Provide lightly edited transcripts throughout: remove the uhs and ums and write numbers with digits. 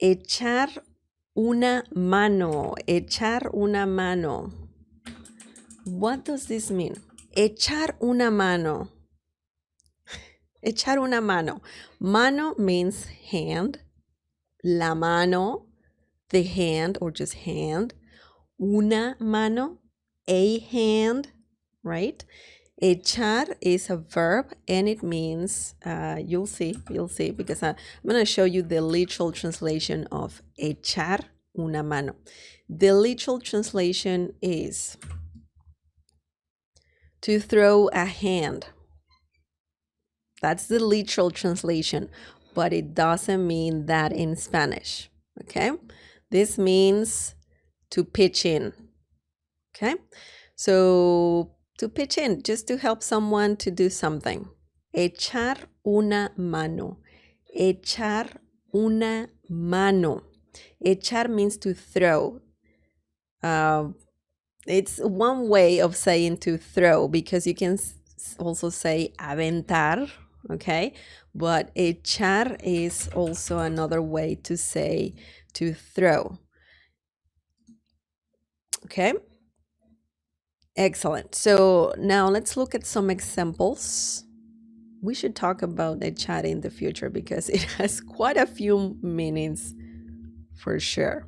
Echar una mano. Echar una mano. What does this mean? Echar una mano. Echar una mano. Mano means hand. La mano, the hand or just hand. Una mano, a hand, right? Echar is a verb and it means, you'll see, because I'm going to show you the literal translation of echar una mano. The literal translation is to throw a hand. That's the literal translation, but it doesn't mean that in Spanish, okay? This means to pitch in, okay? So to pitch in, just to help someone to do something. Echar una mano. Echar una mano. Echar means to throw. It's one way of saying to throw because you can also say aventar, okay? But echar is also another way to say to throw. Okay? Excellent. So now let's look at some examples. We should talk about echar in the future because it has quite a few meanings for sure.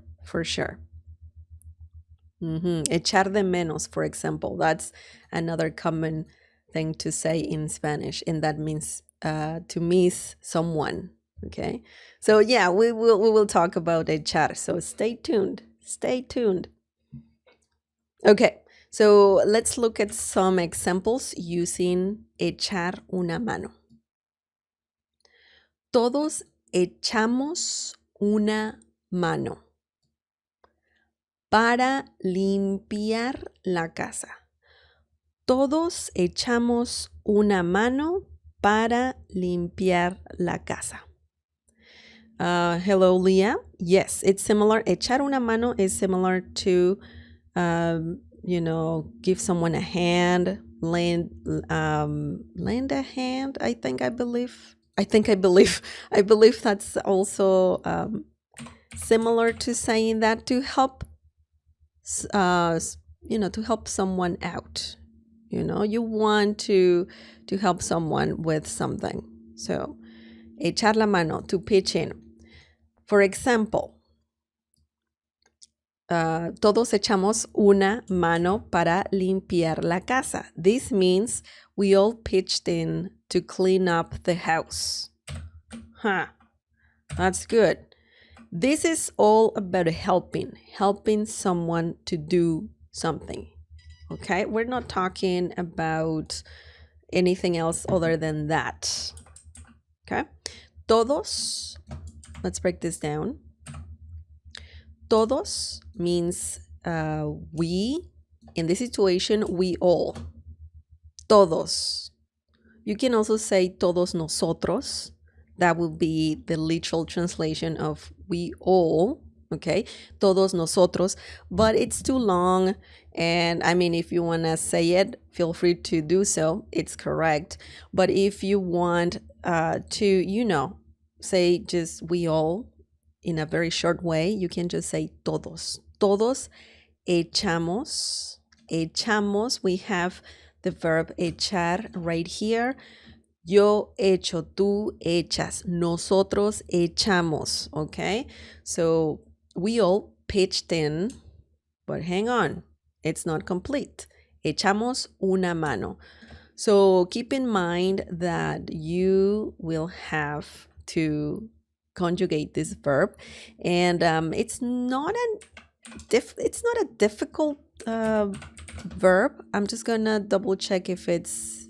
Echar de menos, for example, that's another common thing to say in Spanish, and that means to miss someone. Okay, so yeah, we will talk about echar. So stay tuned. Okay, so let's look at some examples using echar una mano. Todos echamos una mano para limpiar la casa. Todos echamos una mano para limpiar la casa. Hello, Leah. Yes, it's similar. Echar una mano is similar to, give someone a hand, lend a hand. I believe that's also similar to saying that to help, to help someone out. You want to help someone with something. So, echar la mano, to pitch in. For example, todos echamos una mano para limpiar la casa. This means we all pitched in to clean up the house. That's good. This is all about helping someone to do something. Okay, we're not talking about anything else other than that. Okay, todos, let's break this down. Todos means we, in this situation, we all. Todos. You can also say todos nosotros. That would be the literal translation of we all, okay? Todos nosotros, but it's too long. And I mean, if you want to say it, feel free to do so. It's correct. But if you want to, say just we all in a very short way, you can just say todos. Todos echamos. Echamos, we have the verb echar right here. Yo echo, tú echas, nosotros echamos, okay? So we all pitched in, but hang on, it's not complete. Echamos una mano. So keep in mind that you will have to conjugate this verb, and it's not a difficult verb. I'm just gonna double check if it's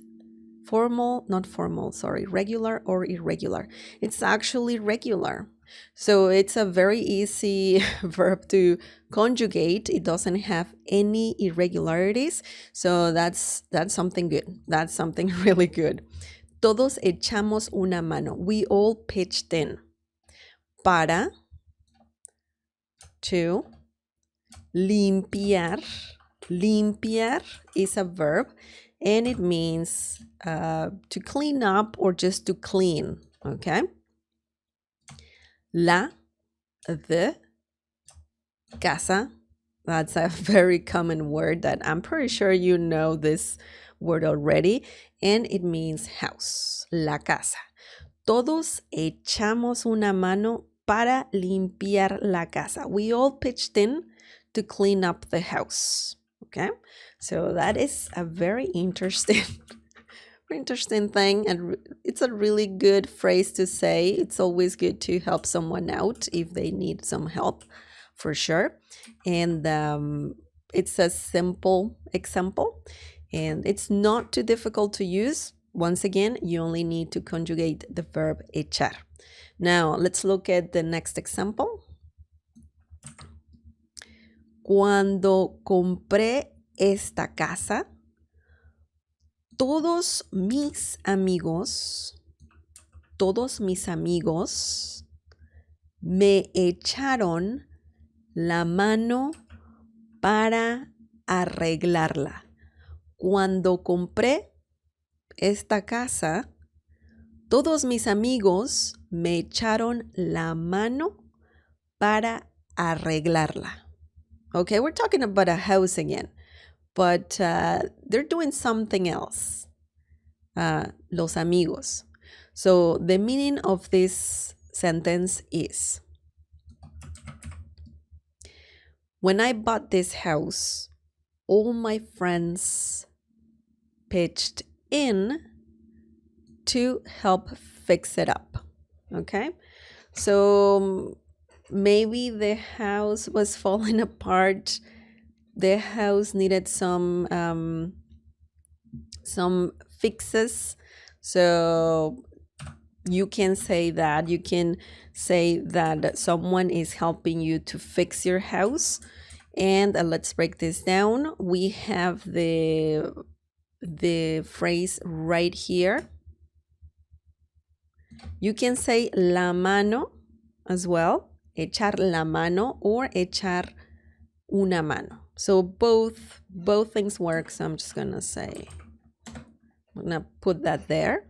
regular or irregular. It's actually regular. So it's a very easy verb to conjugate. It doesn't have any irregularities. So that's something good. That's something really good. Todos echamos una mano. We all pitched in. Para, to, limpiar. Limpiar is a verb. And it means to clean up or just to clean, okay? La, the casa. That's a very common word that I'm pretty sure you know this word already, and it means house, la casa. Todos echamos una mano para limpiar la casa. We all pitched in to clean up the house. Okay, so that is a very interesting thing, and it's a really good phrase to say. It's always good to help someone out if they need some help, for sure. And it's a simple example, and it's not too difficult to use. Once again, you only need to conjugate the verb echar. Now, let's look at the next example. Cuando compré esta casa, todos mis amigos me echaron la mano para arreglarla. Cuando compré esta casa, todos mis amigos me echaron la mano para arreglarla. Okay, we're talking about a house again, but they're doing something else. Los amigos. So the meaning of this sentence is, when I bought this house, all my friends pitched in to help fix it up. Okay, so maybe the house was falling apart. The house needed some fixes. So you can say that someone is helping you to fix your house. And let's break this down. We have the phrase right here. You can say la mano as well, echar la mano or echar una mano. So both things work. So I'm just gonna say, I'm gonna put that there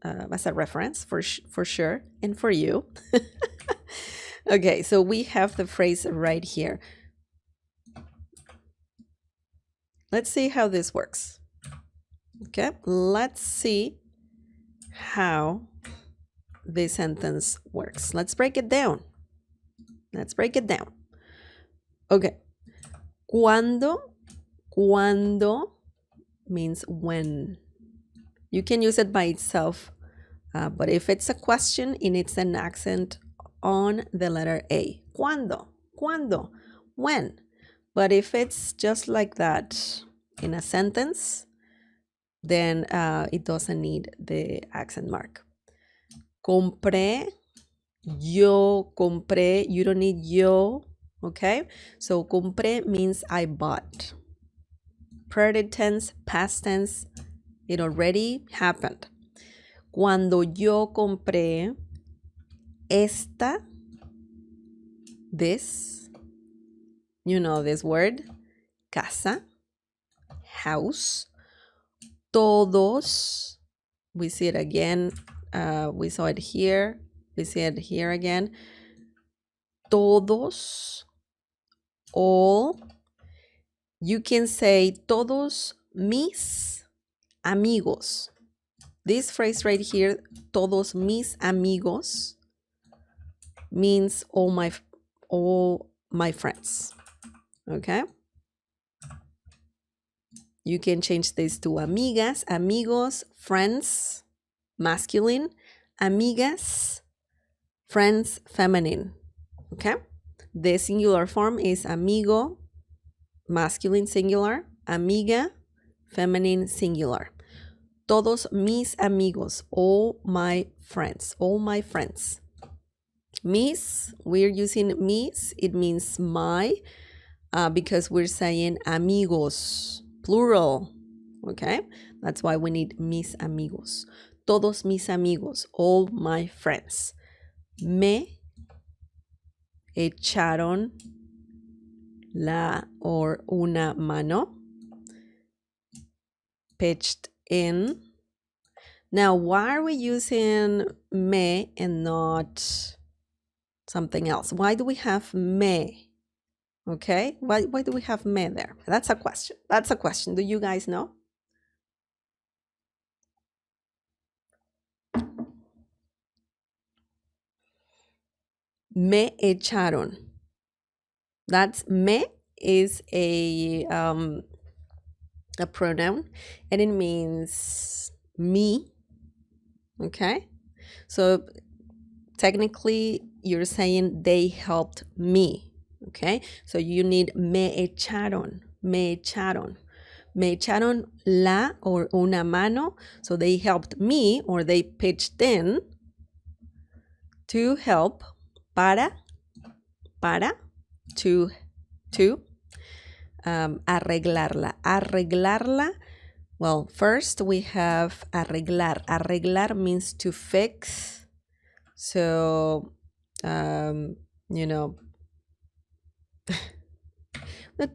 as a reference for sure, and for you. Okay, so we have the phrase right here. Let's see how this works. Okay, let's see how this sentence works. Let's break it down. Okay. Cuando means when. You can use it by itself, but if it's a question, it needs an accent on the letter A. Cuando, when. But if it's just like that in a sentence, then it doesn't need the accent mark. Compré, yo compré, you don't need yo, okay? So compré means I bought. Present tense, past tense, it already happened. Cuando yo compré this, you know this word, casa, house, todos, we see it again, we saw it here, we see it here again, todos, all, you can say todos mis amigos. This phrase right here, todos mis amigos, means all my friends. Okay? You can change this to amigas, amigos, friends, masculine, amigas, friends, feminine. Okay? The singular form is amigo, masculine singular, amiga, feminine singular. Todos mis amigos, all my friends. Mis, we're using mis, it means my, because we're saying amigos, plural, okay? That's why we need mis amigos. Todos mis amigos, all my friends. Me echaron la or una mano, pitched in. Now, why are we using me and not something else. Why do we have me? Okay, why do we have me there? That's a question. That's a question. Do you guys know? Me echaron. That's me is a pronoun, and it means me. Okay, so technically you're saying they helped me. Okay, so you need me echaron, me echaron. Me echaron la or una mano, so they helped me or they pitched in to help, para, to arreglarla. Arreglarla, well, first we have arreglar. Arreglar means to fix. So, you know,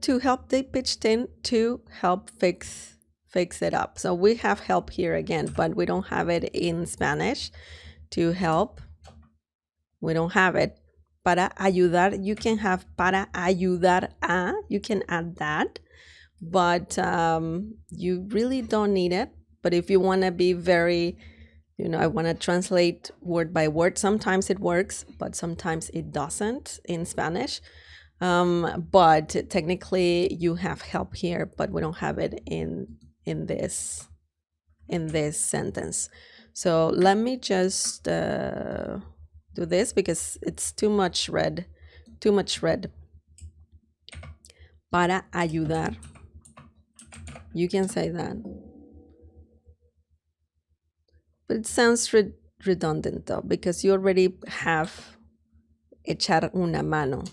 to help, they pitched in to help fix it up. So we have help here again, but we don't have it in Spanish. To help, we don't have it. Para ayudar, you can have para ayudar a, you can add that, but you really don't need it. But if you want to be very, I want to translate word by word, sometimes it works, but sometimes it doesn't in Spanish. But technically you have help here, but we don't have it in this sentence. So let me just do this because it's too much red. Para ayudar. You can say that. But it sounds redundant though, because you already have echar una mano.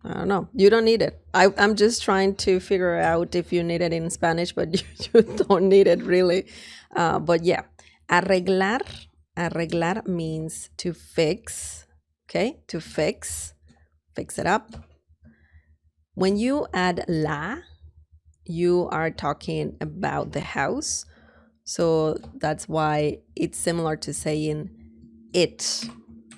I don't know. You don't need it. I'm just trying to figure out if you need it in Spanish, but you don't need it really. But yeah, arreglar means to fix. Okay, to fix it up. When you add la, you are talking about the house. So that's why it's similar to saying it.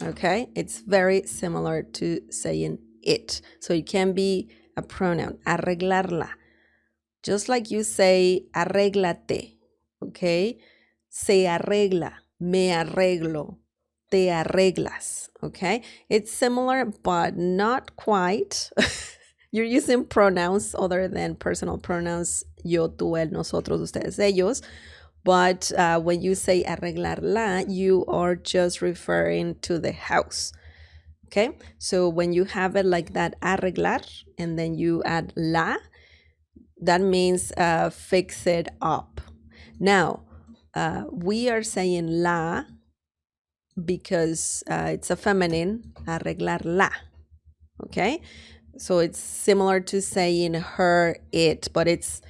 Okay, it's very similar to saying it. So it can be a pronoun, arreglarla. Just like you say arréglate, okay? Se arregla, me arreglo, te arreglas, okay? It's similar, but not quite. You're using pronouns other than personal pronouns, yo, tú, él, nosotros, ustedes, ellos. But when you say arreglarla, you are just referring to the house. Okay, so when you have it like that, arreglar, and then you add la, that means fix it up. Now, we are saying la because it's a feminine, arreglarla. Okay, so it's similar to saying her, it, but it's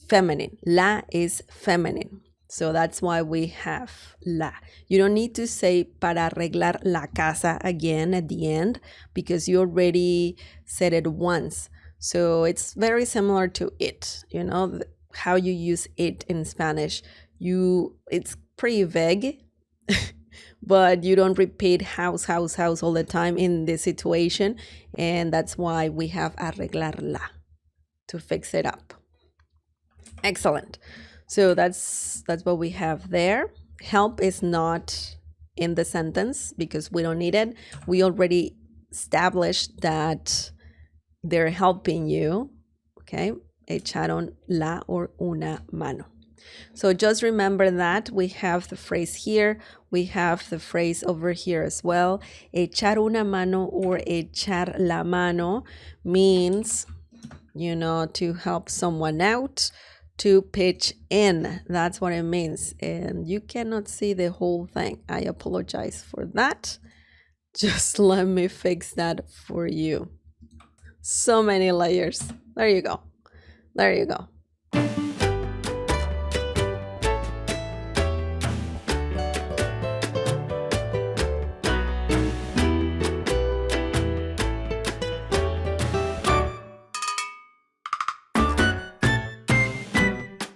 feminine. La is feminine. So that's why we have la. You don't need to say para arreglar la casa again at the end because you already said it once. So it's very similar to it, how you use it in Spanish. It's pretty vague, but you don't repeat house all the time in this situation. And that's why we have arreglar la, to fix it up. Excellent. So that's what we have there. Help is not in the sentence because we don't need it. We already established that they're helping you. Okay, echaron la or una mano. So just remember that we have the phrase here. We have the phrase over here as well. Echar una mano or echar la mano means, to help someone out, to pitch in. That's what it means. And you cannot see the whole thing. I apologize for that. Just let me fix that for you. So many layers. There you go.